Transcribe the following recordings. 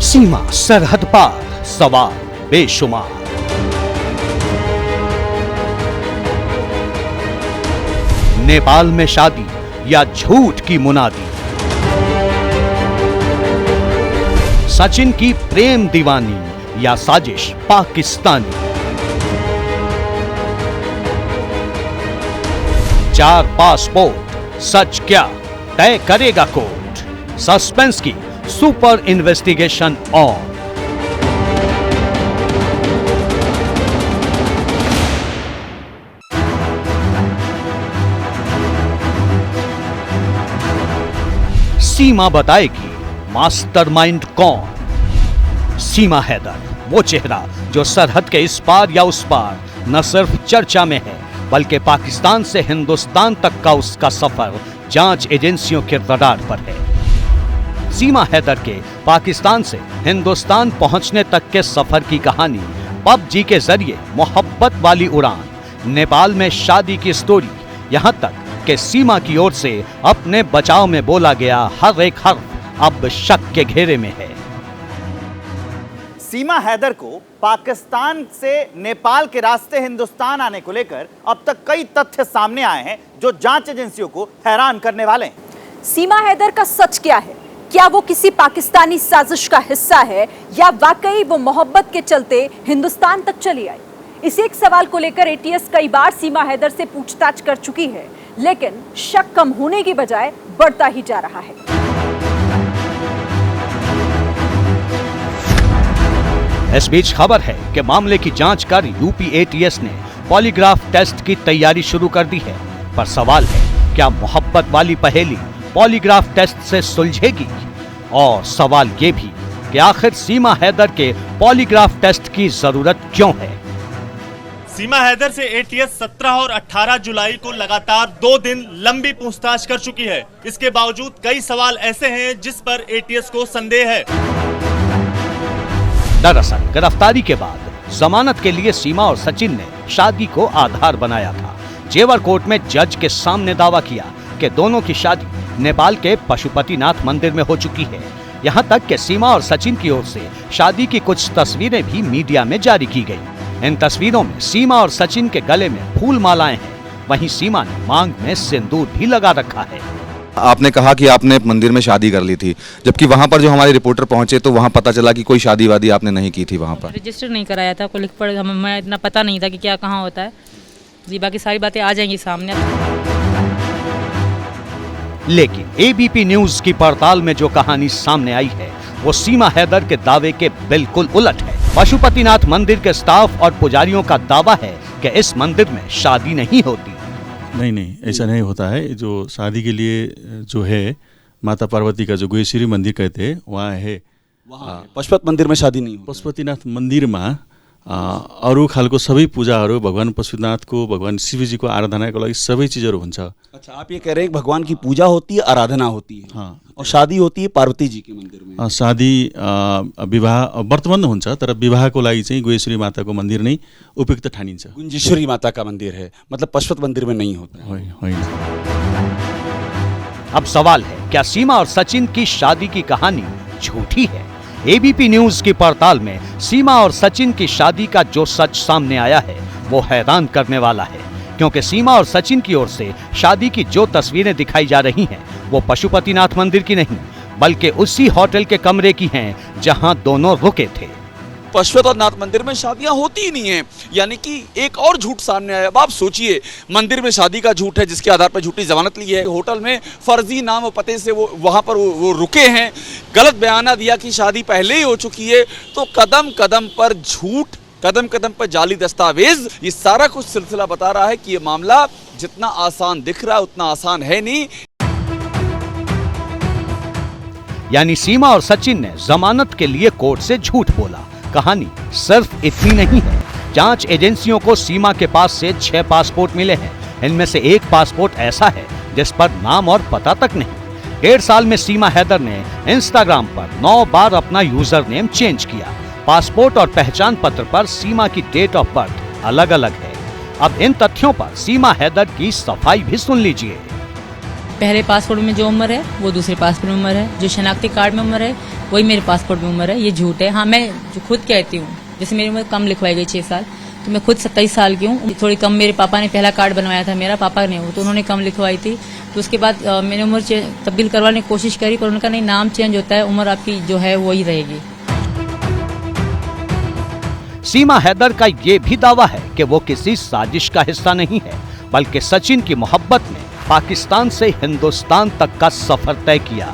सीमा सरहद पार, सवाल बेशुमार। नेपाल में शादी या झूठ की मुनादी, सचिन की प्रेम दीवानी या साजिश पाकिस्तानी, 4 पासपोर्ट, सच क्या तय करेगा कोर्ट। सस्पेंस की सुपर इन्वेस्टिगेशन ऑन। सीमा बताएगी मास्टरमाइंड कौन। सीमा हैदर, वो चेहरा जो सरहद के इस पार या उस पार न सिर्फ चर्चा में है, बल्कि पाकिस्तान से हिंदुस्तान तक का उसका सफर जांच एजेंसियों के रडार पर है। सीमा हैदर के पाकिस्तान से हिंदुस्तान पहुंचने तक के सफर की कहानी, पबजी के जरिए मोहब्बत वाली उड़ान, नेपाल में शादी की स्टोरी, यहां तक कि सीमा की ओर से अपने बचाव में बोला गया हर एक हर्फ अब शक के घेरे में है। सीमा हैदर को पाकिस्तान से नेपाल के रास्ते हिंदुस्तान आने को लेकर अब तक कई तथ्य सामने आए हैं जो जांच एजेंसियों को हैरान करने वाले हैं। सीमा हैदर का सच क्या है? क्या वो किसी पाकिस्तानी साजिश का हिस्सा है या वाकई वो मोहब्बत के चलते हिंदुस्तान तक चली आई? इसी एक सवाल को लेकर एटीएस कई बार सीमा हैदर से पूछताछ कर चुकी है, लेकिन शक कम होने की बजाय बढ़ता ही जा रहा है। इस बीच खबर है कि मामले की जांच कर यूपी एटीएस ने पॉलीग्राफ टेस्ट की तैयारी शुरू कर दी है। पर सवाल है, क्या मोहब्बत वाली पहेली पॉलीग्राफ टेस्ट से सुलझेगी? और सवाल ये भी कि आखिर सीमा हैदर के पॉलीग्राफ टेस्ट की जरूरत क्यों है? सीमा हैदर से एटीएस 17 और 18 जुलाई को लगातार 2 दिन लंबी पूछताछ कर चुकी है। इसके बावजूद कई सवाल ऐसे हैं जिस पर एटीएस को संदेह है। दरअसल गिरफ्तारी के बाद जमानत के लिए सीमा और सचिन ने शादी को आधार बनाया था। जेवर कोर्ट में जज के सामने दावा किया कि दोनों की शादी नेपाल के पशुपतिनाथ मंदिर में हो चुकी है। यहाँ तक कि सीमा और सचिन की ओर से शादी की कुछ तस्वीरें भी मीडिया में जारी की गई। इन तस्वीरों में सीमा और सचिन के गले में फूल मालाएं हैं, वहीं सीमा ने मांग में सिंदूर भी लगा रखा है। आपने कहा कि आपने मंदिर में शादी कर ली थी, जबकि वहां पर जो हमारे रिपोर्टर पहुंचे तो वहां पता चला कि कोई शादी वादी आपने नहीं की थी। वहां पर रजिस्टर नहीं कराया था, कोई लिख पढ़ हमें इतना पता नहीं था कि क्या कहाँ होता है जी। बाकी सारी बातें आ जाएंगी सामने। लेकिन एबीपी न्यूज की पड़ताल में जो कहानी सामने आई है वो सीमा हैदर के दावे के बिल्कुल उलट है। पशुपतिनाथ मंदिर के स्टाफ और पुजारियों का दावा है कि इस मंदिर में शादी नहीं होती। नहीं, ऐसा नहीं होता है। जो शादी के लिए जो है माता पार्वती का जो गोयश्री मंदिर कहते हैं वहाँ है। पशुपत मंदिर में शादी नहीं होती। पशुपतिनाथ मंदिर में अरू खालको सबै पूजाहरू भगवान पशुपतिनाथको भगवान शिवजीको आराधनाको लागि सबै चीजहरू हुन्छ। अच्छा, आप ये कह रहे हैं भगवान की पूजा होती है, आराधना होती है। हाँ, और शादी होती है पार्वती जी के मंदिर में। शादी विवाह वर्तमान हुन्छ, तर विवाहको लागि चाहिँ गोयश्री माताको मंदिर नै उपयुक्त ठानिन्छ। गुंजेश्वरी माता का मंदिर है, मतलब पशुपत मंदिर में नहीं होता है। होइन। अब सवाल है, क्या सीमा और सचिन की शादी की कहानी झूठी है? एबीपी न्यूज की पड़ताल में सीमा और सचिन की शादी का जो सच सामने आया है वो हैरान करने वाला है, क्योंकि सीमा और सचिन की ओर से शादी की जो तस्वीरें दिखाई जा रही हैं वो पशुपतिनाथ मंदिर की नहीं, बल्कि उसी होटल के कमरे की हैं जहां दोनों रुके थे। पशुपतिनाथ मंदिर में शादियां होती ही नहीं है, यानी कि एक और झूठ सामने आया। अब आप सोचिए, मंदिर में शादी का झूठ है जिसके आधार पर झूठी जमानत ली है। होटल में फर्जी नाम और पते से वो वहां पर वो रुके हैं, गलत बयाना दिया कि शादी पहले ही हो चुकी है। तो कदम कदम पर झूठ, कदम कदम पर जाली दस्तावेज, ये सारा कुछ सिलसिला बता रहा है कि ये मामला जितना आसान दिख रहा है उतना आसान है नहीं। यानी सीमा और सचिन ने जमानत के लिए कोर्ट से झूठ बोला। कहानी सिर्फ इतनी नहीं है। जांच एजेंसियों को सीमा के पास से 6 पासपोर्ट मिले हैं। इनमें से एक पासपोर्ट ऐसा है जिस पर नाम और पता तक नहीं। 1.5 साल में सीमा हैदर ने इंस्टाग्राम पर 9 बार अपना यूजर नेम चेंज किया। पासपोर्ट और पहचान पत्र पर सीमा की डेट ऑफ बर्थ अलग अलग है। अब इन तथ्यों पर सीमा हैदर की सफाई भी सुन लीजिए। पहले पासपोर्ट में जो उम्र है वो दूसरे पासपोर्ट में उम्र है, जो शनाख्ती कार्ड में उम्र है वही मेरे पासपोर्ट में उम्र है। ये झूठ है। हाँ, मैं जो खुद कहती हूँ, जैसे मेरी उम्र कम लिखवाई गई 6 साल, तो मैं खुद 27 साल की हूँ। थोड़ी कम मेरे पापा ने पहला कार्ड बनवाया था, मेरा पापा ने, वो तो उन्होंने कम लिखवाई थी। तो उसके बाद मैंने उम्र तब्दील करवाने की कोशिश करी, पर उनका नहीं, नाम चेंज होता है, उम्र आपकी जो है वही रहेगी। सीमा हैदर का ये भी दावा है कि वो किसी साजिश का हिस्सा नहीं है, बल्कि सचिन की मोहब्बत में पाकिस्तान से हिंदुस्तान तक का सफर तय किया।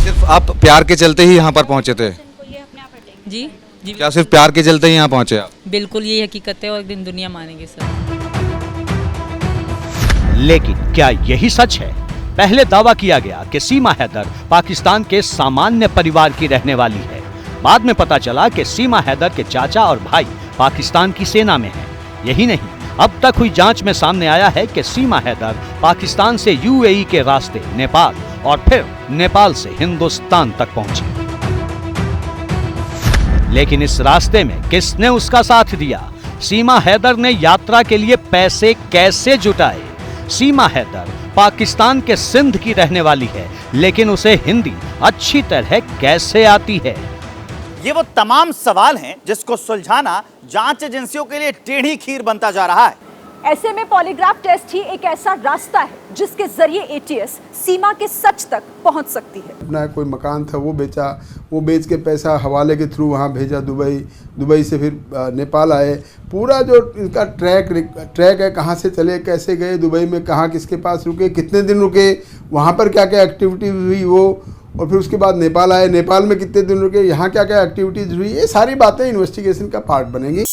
सिर्फ आप प्यार के चलते ही यहाँ पर पहुँचे थे? जी जी, क्या सिर्फ प्यार के चलते ही यहाँ पहुँचे आप? बिल्कुल ये हकीकत है और एक दिन दुनिया मानेंगे सर। लेकिन क्या यही सच है? पहले दावा किया गया कि सीमा हैदर पाकिस्तान के सामान्य परिवार की रहने वाली है। बाद में पता चला कि सीमा हैदर के चाचा और भाई पाकिस्तान की सेना में हैं। यही नहीं, अब तक हुई जांच में सामने आया है कि सीमा हैदर पाकिस्तान से यूएई के रास्ते नेपाल और फिर नेपाल से हिंदुस्तान तक पहुंची। लेकिन इस रास्ते में किसने उसका साथ दिया? सीमा हैदर ने यात्रा के लिए पैसे कैसे जुटाए? सीमा हैदर पाकिस्तान के सिंध की रहने वाली है, लेकिन उसे हिंदी अच्छी तरह कैसे आती है? ये वो तमाम सवाल हैं जिसको सुलझाना जांच एजेंसियों के लिए टेढ़ी खीर बनता जा रहा है। ऐसे में पॉलीग्राफ टेस्ट ही एक ऐसा रास्ता है जिसके जरिए एटीएस सीमा के सच तक पहुंच सकती है। अपना कोई मकान था वो बेचा, वो बेच के पैसा हवाले के थ्रू वहाँ भेजा दुबई, दुबई से फिर नेपाल आए। पूरा जो इनका ट्रैक है, कहाँ से चले, कैसे गए, दुबई में कहाँ किसके पास रुके, कितने दिन रुके, वहाँ पर क्या क्या एक्टिविटी हुई वो, और फिर उसके बाद नेपाल आए, नेपाल में कितने दिन रुके, यहाँ क्या क्या एक्टिविटीज़ हुई, ये सारी बातें इन्वेस्टिगेशन का पार्ट बनेंगी।